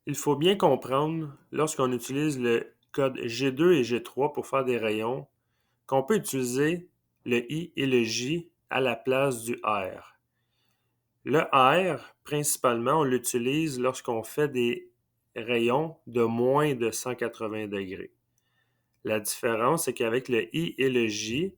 Il faut bien comprendre, lorsqu'on utilise le code G2 et G3 pour faire des rayons, qu'on peut utiliser le I et le J à la place du R. Le R, principalement, on l'utilise lorsqu'on fait des rayons de moins de 180 degrés. La différence, c'est qu'avec le I et le J,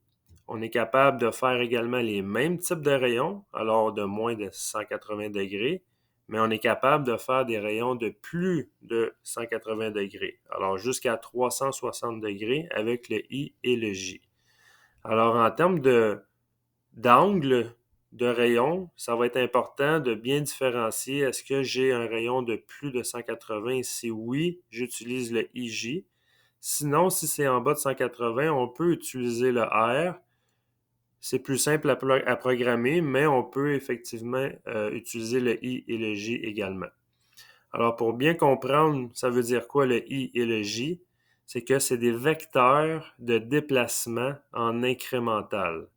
on est capable de faire également les mêmes types de rayons, alors de moins de 180 degrés, mais on est capable de faire des rayons de plus de 180 degrés, alors jusqu'à 360 degrés avec le I et le J. Alors en termes d'angle de rayon, ça va être important de bien différencier. Est-ce que j'ai un rayon de plus de 180? Si oui, j'utilise le IJ. Sinon, si c'est en bas de 180, on peut utiliser le R. C'est plus simple à programmer, mais on peut effectivement utiliser le I et le J également. Alors, pour bien comprendre, ça veut dire quoi le I et le J? C'est que c'est des vecteurs de déplacement en incrémental.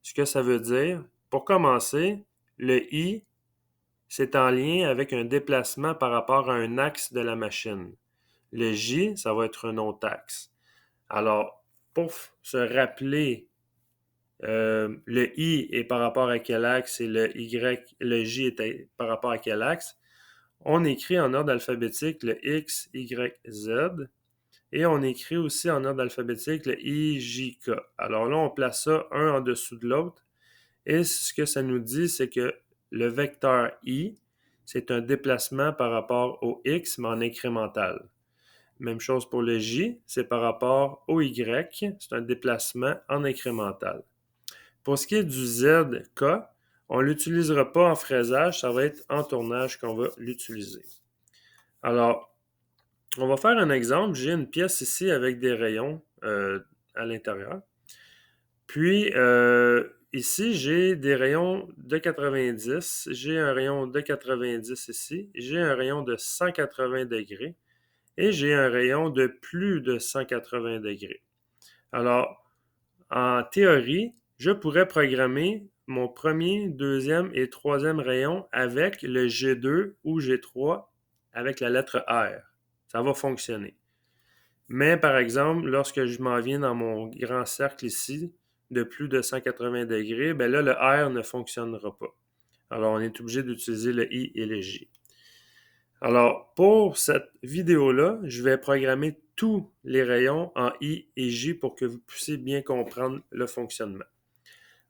Ce que ça veut dire, pour commencer, le I, c'est en lien avec un déplacement par rapport à un axe de la machine. Le J, ça va être un autre axe. Alors, pour se rappeler, le I est par rapport à quel axe et le Y, le J est par rapport à quel axe, on écrit en ordre alphabétique le X, Y, Z et on écrit aussi en ordre alphabétique le I, J, K. Alors là, on place ça un en dessous de l'autre et ce que ça nous dit, c'est que le vecteur I, c'est un déplacement par rapport au X, mais en incrémental. Même chose pour le J, c'est par rapport au Y, c'est un déplacement en incrémental. Pour ce qui est du Z, K, on ne l'utilisera pas en fraisage, ça va être en tournage qu'on va l'utiliser. Alors, on va faire un exemple. J'ai une pièce ici avec des rayons à l'intérieur. Puis, ici, j'ai des rayons de 90. J'ai un rayon de 90 ici. J'ai un rayon de 180 degrés. Et j'ai un rayon de plus de 180 degrés. Alors, en théorie, je pourrais programmer mon premier, deuxième et troisième rayon avec le G2 ou G3 avec la lettre R. Ça va fonctionner. Mais par exemple, lorsque je m'en viens dans mon grand cercle ici, de plus de 180 degrés, ben là, le R ne fonctionnera pas. Alors, on est obligé d'utiliser le I et le J. Alors, pour cette vidéo-là, je vais programmer tous les rayons en I et J pour que vous puissiez bien comprendre le fonctionnement.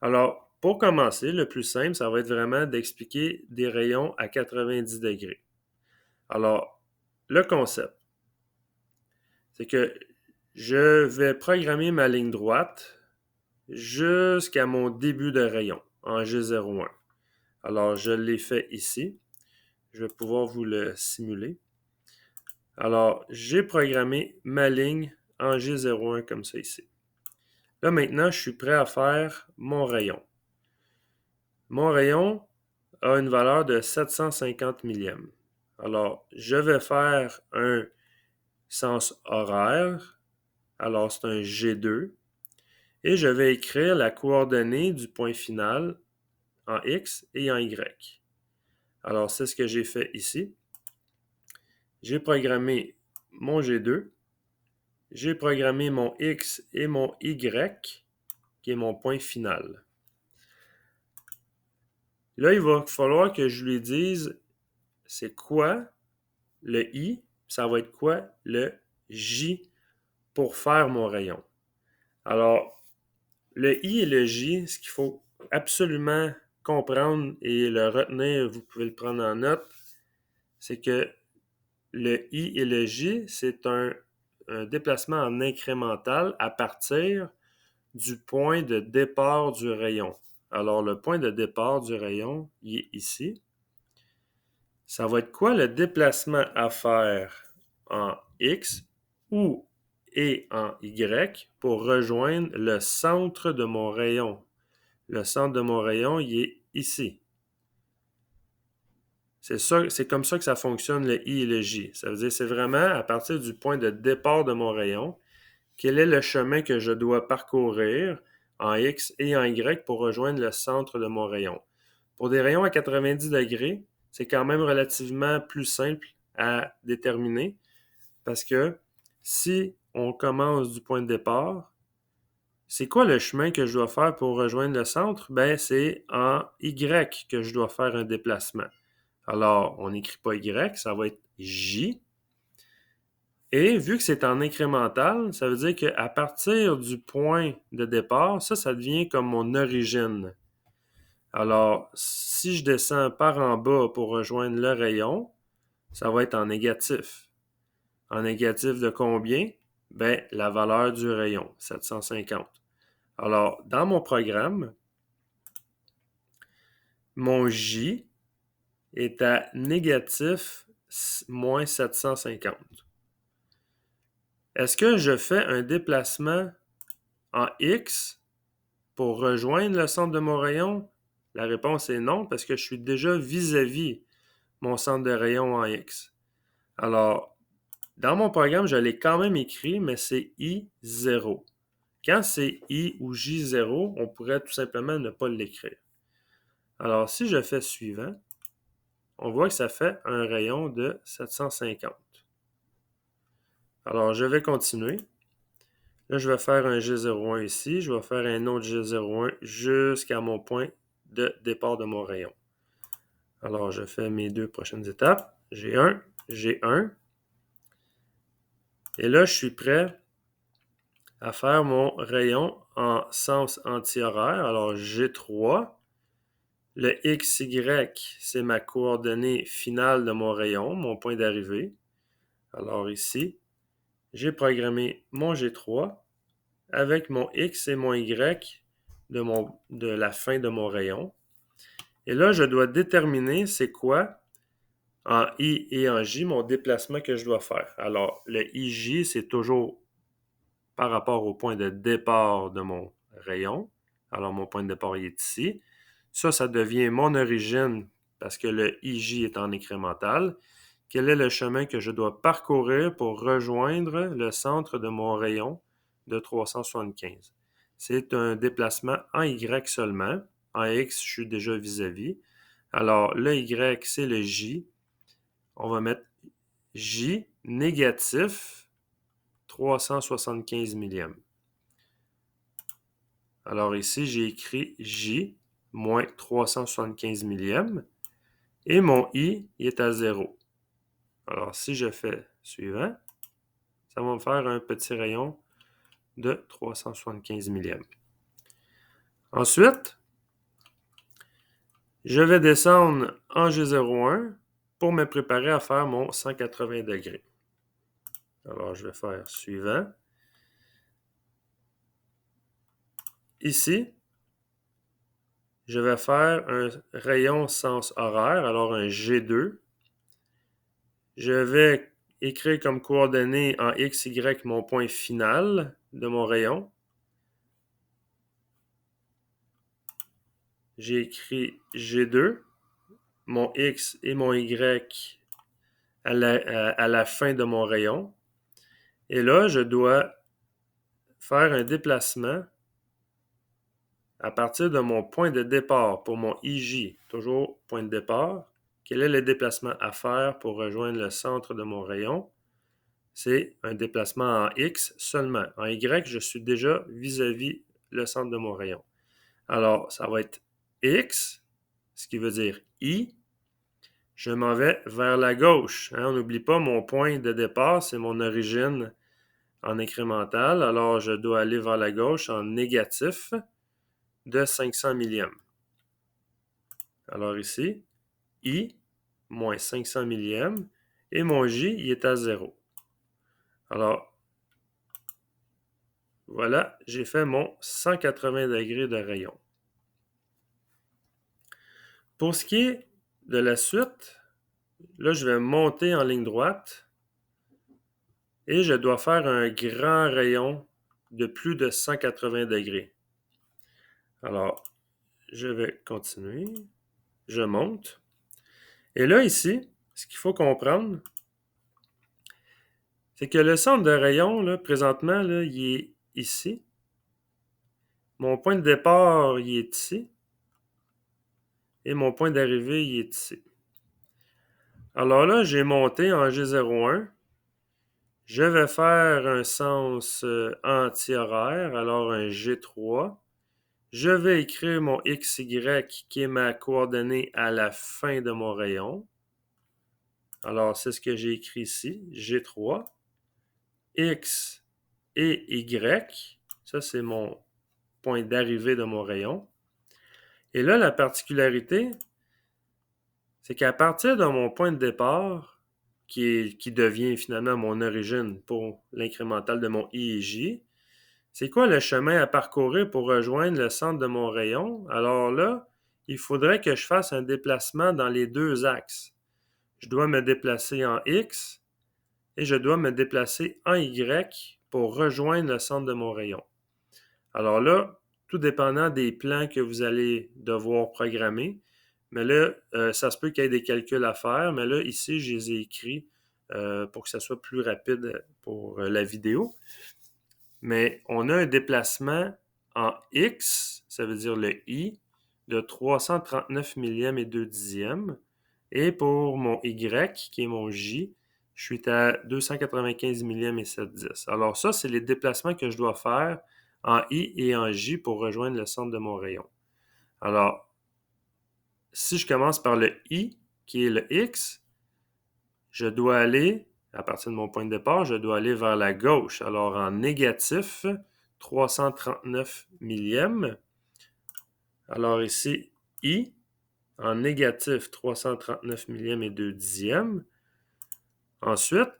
Alors, pour commencer, le plus simple, ça va être vraiment d'expliquer des rayons à 90 degrés. Alors, le concept, c'est que je vais programmer ma ligne droite jusqu'à mon début de rayon en G01. Alors, je l'ai fait ici. Je vais pouvoir vous le simuler. Alors, j'ai programmé ma ligne en G01 comme ça ici. Là, maintenant, je suis prêt à faire mon rayon. Mon rayon a une valeur de 750 millièmes. Alors, je vais faire un sens horaire. Alors, c'est un G2. Et je vais écrire la coordonnée du point final en X et en Y. Alors, c'est ce que j'ai fait ici. J'ai programmé mon G2. J'ai programmé mon X et mon Y, qui est mon point final. Là, il va falloir que je lui dise c'est quoi le I, ça va être quoi le J pour faire mon rayon. Alors, le I et le J, ce qu'il faut absolument comprendre et le retenir, vous pouvez le prendre en note, c'est que le I et le J, c'est un déplacement en incrémental à partir du point de départ du rayon. Alors, le point de départ du rayon, il est ici. Ça va être quoi le déplacement à faire en X ou et en Y pour rejoindre le centre de mon rayon? Le centre de mon rayon, il est ici. C'est comme ça que ça fonctionne le I et le J. Ça veut dire c'est vraiment à partir du point de départ de mon rayon, quel est le chemin que je dois parcourir en X et en Y pour rejoindre le centre de mon rayon. Pour des rayons à 90 degrés, c'est quand même relativement plus simple à déterminer parce que si on commence du point de départ, c'est quoi le chemin que je dois faire pour rejoindre le centre? Ben, c'est en Y que je dois faire un déplacement. Alors, on n'écrit pas Y, ça va être J. Et vu que c'est en incrémental, ça veut dire qu'à partir du point de départ, ça devient comme mon origine. Alors, si je descends par en bas pour rejoindre le rayon, ça va être en négatif. En négatif de combien? Ben, la valeur du rayon, 750. Alors, dans mon programme, mon J est à négatif moins 750. Est-ce que je fais un déplacement en X pour rejoindre le centre de mon rayon? La réponse est non, parce que je suis déjà vis-à-vis mon centre de rayon en X. Alors, dans mon programme, je l'ai quand même écrit, mais c'est I0. Quand c'est I ou J0, on pourrait tout simplement ne pas l'écrire. Alors, si je fais suivant, on voit que ça fait un rayon de 750. Alors, je vais continuer. Là, je vais faire un G01 ici. Je vais faire un autre G01 jusqu'à mon point de départ de mon rayon. Alors, je fais mes deux prochaines étapes. G1, G1. Et là, je suis prêt à faire mon rayon en sens anti-horaire. Alors, G3. Le XY, c'est ma coordonnée finale de mon rayon, mon point d'arrivée. Alors ici, j'ai programmé mon G3 avec mon X et mon Y de la fin de mon rayon. Et là, je dois déterminer c'est quoi en I et en J mon déplacement que je dois faire. Alors, le IJ, c'est toujours par rapport au point de départ de mon rayon. Alors, mon point de départ il est ici. Ça devient mon origine parce que le IJ est en incrémental. Quel est le chemin que je dois parcourir pour rejoindre le centre de mon rayon de 375? C'est un déplacement en Y seulement. En X, je suis déjà vis-à-vis. Alors, le Y, c'est le J. On va mettre J négatif 375 millièmes. Alors ici, j'ai écrit J moins 375 millièmes et mon I est à 0. Alors si je fais suivant, ça va me faire un petit rayon de 375 millièmes. Ensuite, je vais descendre en G01 pour me préparer à faire mon 180 degrés. Alors je vais faire suivant. Ici, je vais faire un rayon sens horaire, alors un G2. Je vais écrire comme coordonnée en X, Y mon point final de mon rayon. J'ai écrit G2, mon X et mon Y à la fin de mon rayon. Et là, je dois faire un déplacement à partir de mon point de départ pour mon IJ, toujours point de départ. Quel est le déplacement à faire pour rejoindre le centre de mon rayon? C'est un déplacement en X seulement. En Y, je suis déjà vis-à-vis le centre de mon rayon. Alors, ça va être X, ce qui veut dire I. Je m'en vais vers la gauche. On n'oublie pas, mon point de départ, c'est mon origine en incrémental. Alors, je dois aller vers la gauche en négatif de 500 millièmes. Alors ici, I moins 500 millièmes et mon J, il est à 0. Alors, voilà, j'ai fait mon 180 degrés de rayon. Pour ce qui est de la suite, là, je vais monter en ligne droite et je dois faire un grand rayon de plus de 180 degrés. Alors, je vais continuer. Je monte. Et là, ici, ce qu'il faut comprendre, c'est que le centre de rayon, là, présentement, là, il est ici. Mon point de départ, il est ici. Et mon point d'arrivée, il est ici. Alors là, j'ai monté en G01. Je vais faire un sens anti-horaire, alors un G3. Je vais écrire mon XY qui est ma coordonnée à la fin de mon rayon. Alors, c'est ce que j'ai écrit ici, G3. X et Y, ça c'est mon point d'arrivée de mon rayon. Et là, la particularité, c'est qu'à partir de mon point de départ, qui devient finalement mon origine pour l'incrémental de mon I et J, c'est quoi le chemin à parcourir pour rejoindre le centre de mon rayon? Alors là, il faudrait que je fasse un déplacement dans les deux axes. Je dois me déplacer en X et je dois me déplacer en Y pour rejoindre le centre de mon rayon. Alors là, tout dépendant des plans que vous allez devoir programmer, mais là, ça se peut qu'il y ait des calculs à faire, mais là, ici, je les ai écrits pour que ça soit plus rapide pour la vidéo. Mais on a un déplacement en X, ça veut dire le I, de 339 millièmes et 2 dixièmes. Et pour mon Y, qui est mon J, je suis à 295 millièmes et 7 10. Alors ça, c'est les déplacements que je dois faire en I et en J pour rejoindre le centre de mon rayon. Alors, si je commence par le I, qui est le X, je dois aller, à partir de mon point de départ, je dois aller vers la gauche. Alors, en négatif, 339 millièmes. Alors ici, I, en négatif, 339 millièmes et 2 dixièmes. Ensuite,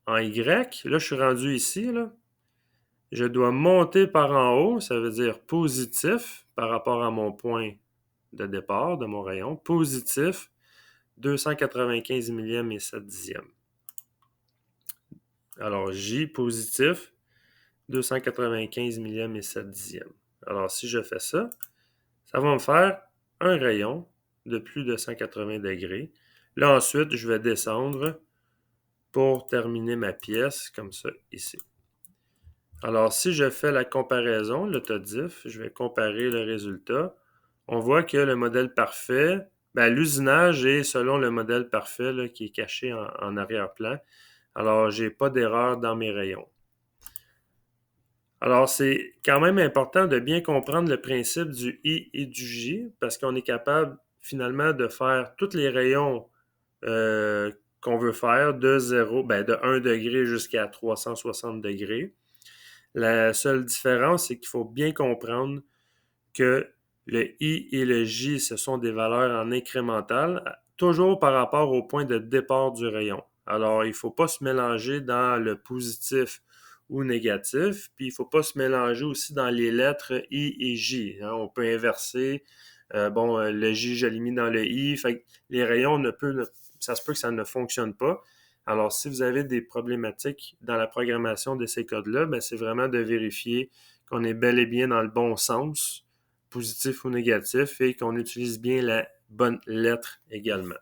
en Y, là, je suis rendu ici, là. Je dois monter par en haut, ça veut dire positif par rapport à mon point de départ de mon rayon. Positif, 295 millièmes et 7 dixièmes. Alors, J positif, 295 millièmes et 7 dixièmes. Alors, si je fais ça, ça va me faire un rayon de plus de 180 degrés. Là, ensuite, je vais descendre pour terminer ma pièce, comme ça, ici. Alors, si je fais la comparaison, l'autodiff, je vais comparer le résultat. On voit que le modèle parfait, l'usinage est selon le modèle parfait là, qui est caché en arrière-plan. Alors, je n'ai pas d'erreur dans mes rayons. Alors, c'est quand même important de bien comprendre le principe du I et du J parce qu'on est capable finalement de faire tous les rayons qu'on veut faire de 0, de 1 degré jusqu'à 360 degrés. La seule différence, c'est qu'il faut bien comprendre que le I et le J, ce sont des valeurs en incrémental, toujours par rapport au point de départ du rayon. Alors, il ne faut pas se mélanger dans le positif ou négatif, puis il ne faut pas se mélanger aussi dans les lettres I et J. Hein. On peut inverser. Le J, je l'ai mis dans le I. Fait que les rayons ça se peut que ça ne fonctionne pas. Alors, si vous avez des problématiques dans la programmation de ces codes-là, c'est vraiment de vérifier qu'on est bel et bien dans le bon sens, positif ou négatif, et qu'on utilise bien la bonne lettre également.